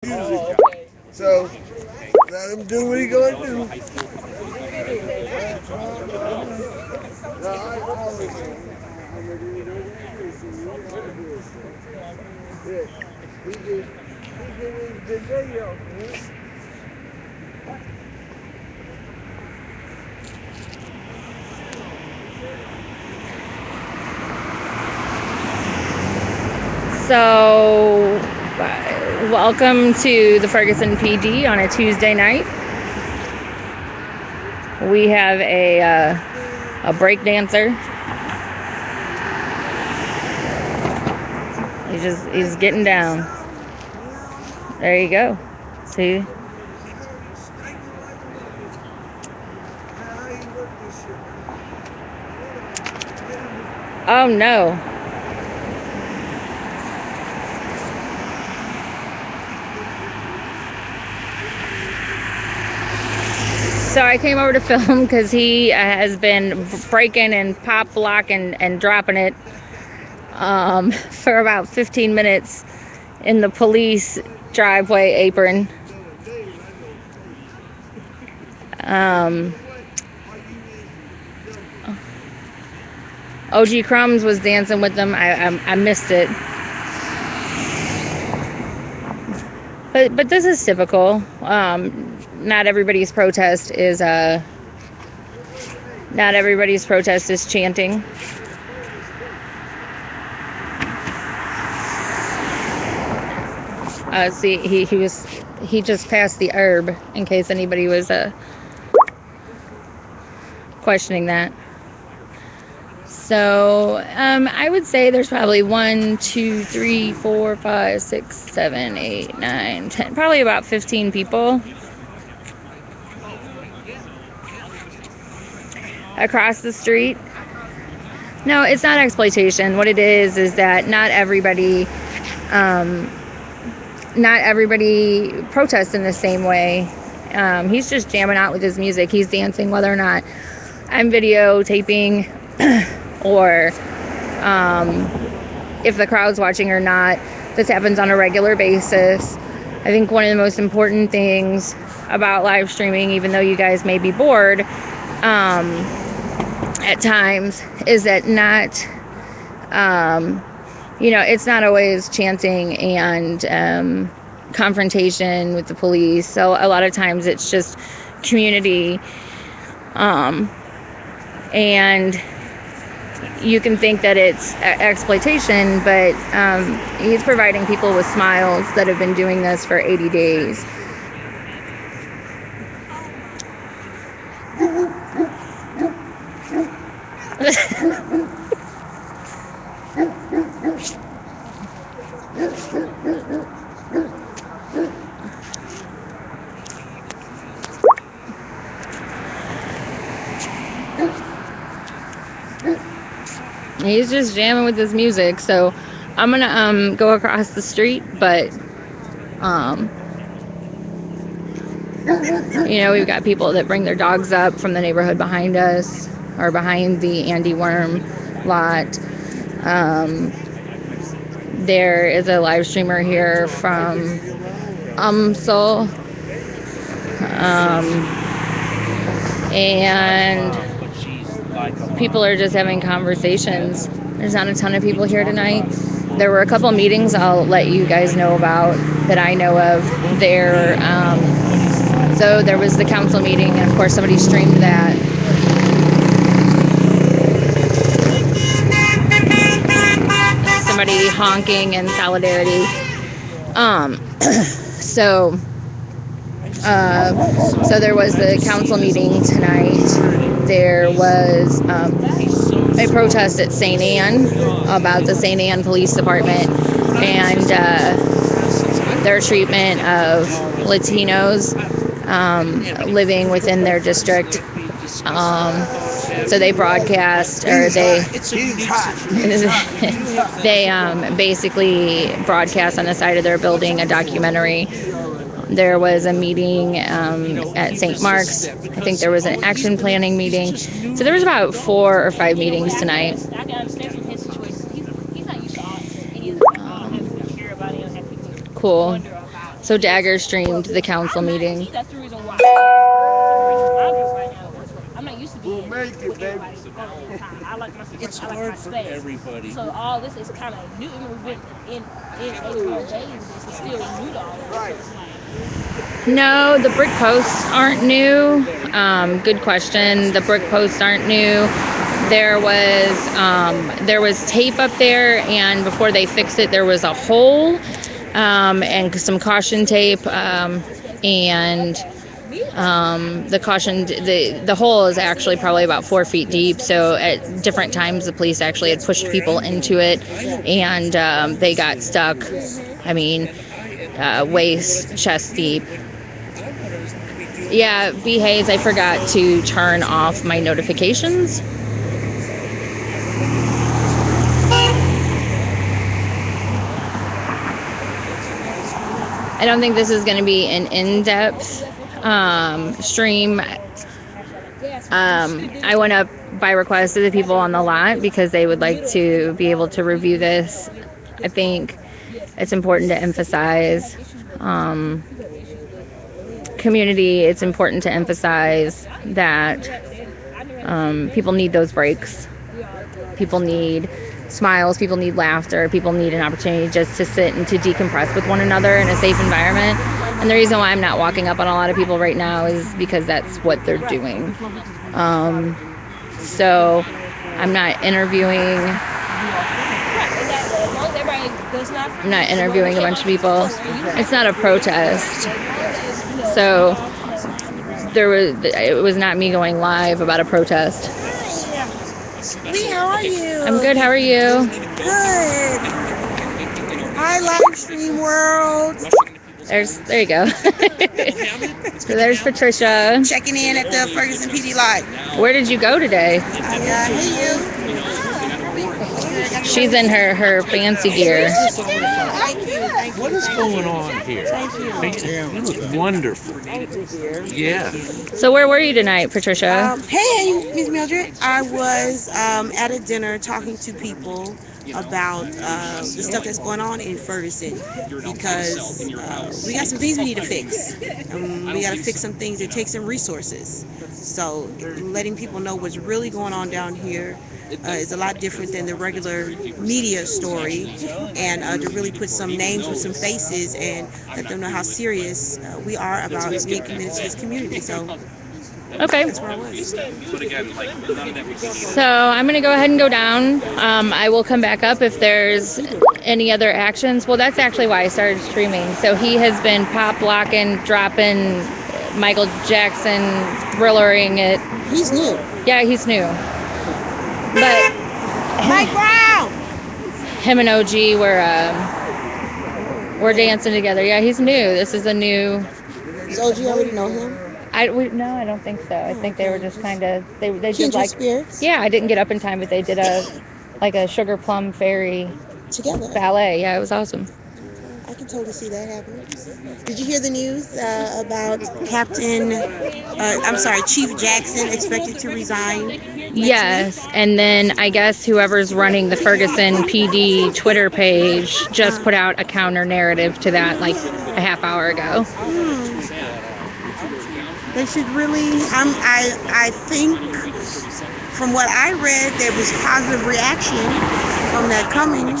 music. So let him do what he gonna do. He did the video. So, welcome to the Ferguson PD on a Tuesday night. We have a break dancer. He's getting down. There you go. See? Oh no. So I came over to film because he has been breaking and pop blocking and dropping it for about 15 minutes in the police driveway apron. OG Crumbs was dancing with them. I missed it. But this is typical. Not everybody's protest is chanting. See, he just passed the herb, in case anybody was questioning that. So I would say there's probably 1, 2, 3, 4, 5, 6, 7, 8, 9, 10, probably about 15 people across the street. No, it's not exploitation. What it is that not everybody protests in the same way. He's just jamming out with his music. He's dancing whether or not I'm videotaping or if the crowd's watching or not. This happens on a regular basis. I think one of the most important things about live streaming, even though you guys may be bored at times, is that it's not always chanting and confrontation with the police. So a lot of times it's just community, and you can think that it's exploitation, but he's providing people with smiles that have been doing this for 80 days. He's just jamming with his music. So I'm gonna go across the street, but we've got people that bring their dogs up from the neighborhood behind us or behind the Andy Worm lot. There is a live streamer here from UMSL, and people are just having conversations. There's not a ton of people here tonight. There were a couple meetings I'll let you guys know about that I know of there. So there was the council meeting, and of course somebody streamed that. Somebody honking in solidarity. So there was the council meeting tonight. There was a protest at St. Anne about the St. Anne Police Department and their treatment of Latinos living within their district. So they broadcast, or they basically broadcast on the side of their building a documentary. There was a meeting at St. Mark's. I think there was an action planning meeting. So there was about 4 or 5 meetings tonight. Cool. So Dagger streamed the council meeting. That's the reason why. I'm not used to being We'll make it, with baby. everybody all the time. I like my It's I like my hard for space. everybody. So all this is kind of new. I mean, we've been in 8 more days. It's still new to all of us. No, the brick posts aren't new. Good question. The brick posts aren't new. There was tape up there, and before they fixed it, there was a hole and some caution tape. And the hole is actually probably about 4 feet deep. So at different times, the police actually had pushed people into it, and they got stuck. I mean, waist, chest deep. Yeah, B. Hayes, I forgot to turn off my notifications. I don't think this is going to be an in-depth stream. I went up by request of the people on the lot because they would like to be able to review this. I think it's important to emphasize community. It's important to emphasize that people need those breaks. People need smiles. People need laughter. People need an opportunity just to sit and to decompress with one another in a safe environment. And the reason why I'm not walking up on a lot of people right now is because that's what they're doing. So I'm not interviewing. I'm not interviewing a bunch of people. It's not a protest. So it was not me going live about a protest. Lee, how are you? I'm good. How are you? Good. Hi, live stream world. There you go. So there's Patricia. Checking in at the Ferguson PD lot. Where did you go today? Hey, you. She's in her fancy gear. Thank you. What is going on here? Thank you. You look wonderful. Yeah. So where were you tonight, Patricia? Hey, Ms. Mildred. I was at a dinner talking to people about the stuff that's going on in Ferguson because we got some things we need to fix. We got to fix some things that take some resources. So letting people know what's really going on down here is a lot different than the regular media story, and to really put some names with some faces and let them know how serious we are about being committed to this community. So Okay. that's where I was. So I'm going to go ahead and go down. I will come back up if there's any other actions. Well, that's actually why I started streaming. So he has been pop locking, dropping Michael Jackson, thrillering it. He's new. Yeah, he's new. But Mike Brown! him and OG we're dancing together. Yeah, he's new. This is a new. Does OG already know him? No, I don't think so. I think they were just kind of they did Kindred like. spirits Yeah, I didn't get up in time, but they did a Sugar Plum Fairy together. ballet. Yeah, it was awesome. I can totally see that happening. Did you hear the news about Chief Jackson expected to resign? Yes, and then I guess whoever's running the Ferguson PD Twitter page just put out a counter narrative to that like a half hour ago. They should really. I think from what I read, there was positive reaction from that coming,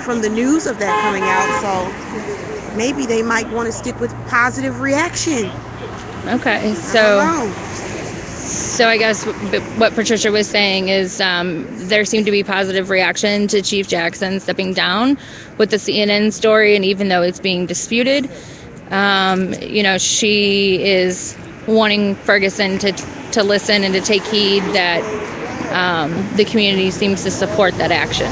from the news of that coming out. So maybe they might want to stick with positive reaction. Okay, so I guess what Patricia was saying is there seemed to be positive reaction to Chief Jackson stepping down with the CNN story, and even though it's being disputed, she is wanting Ferguson to listen and to take heed that the community seems to support that action.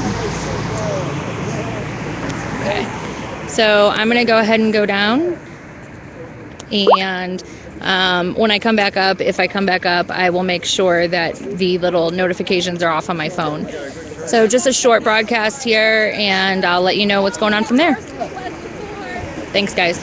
Okay, so I'm going to go ahead and go down, and when I come back up, if I come back up, I will make sure that the little notifications are off on my phone. So just a short broadcast here, and I'll let you know what's going on from there. Thanks, guys.